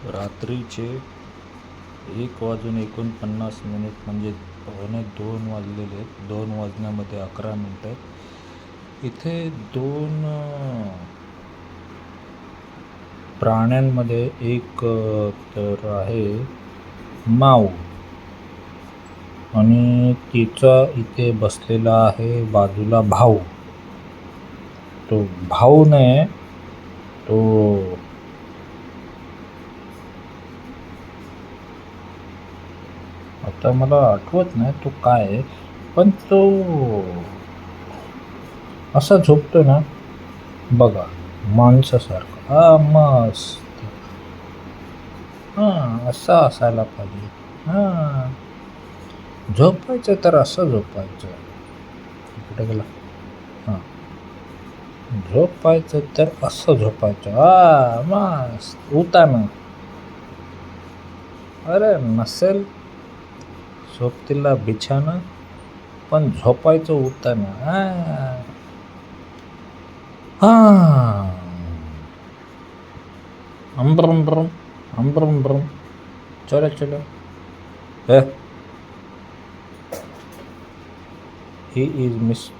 रात्रीचे 1:49 म्हणजे 1:45 वाजलेले आहेत. 2 वाजण्यामध्ये 11 मिनटं आहेत. इथे दोन प्राण्यांमध्ये एक तर आहे माऊ आणि तिचा इथे बसलेला आहे बाजूला भाऊ. तो भाऊ नाही, तो आता मला आठवत नाही तो काय आहे, पण तो असा झोपतो ना बघा, माणसासारखा. मस्त. असा असायला पाहिजे. झोपायचं तर असं झोपायचं. कुठे गेला? झोपायचं तर असं झोपायचं. मस्त उताना. अरे नसेल सोबतीला बिछाना, पण झोपायचं उताना. अम्ब्रम अम्ब्रम. चलो चलो. He is Mr.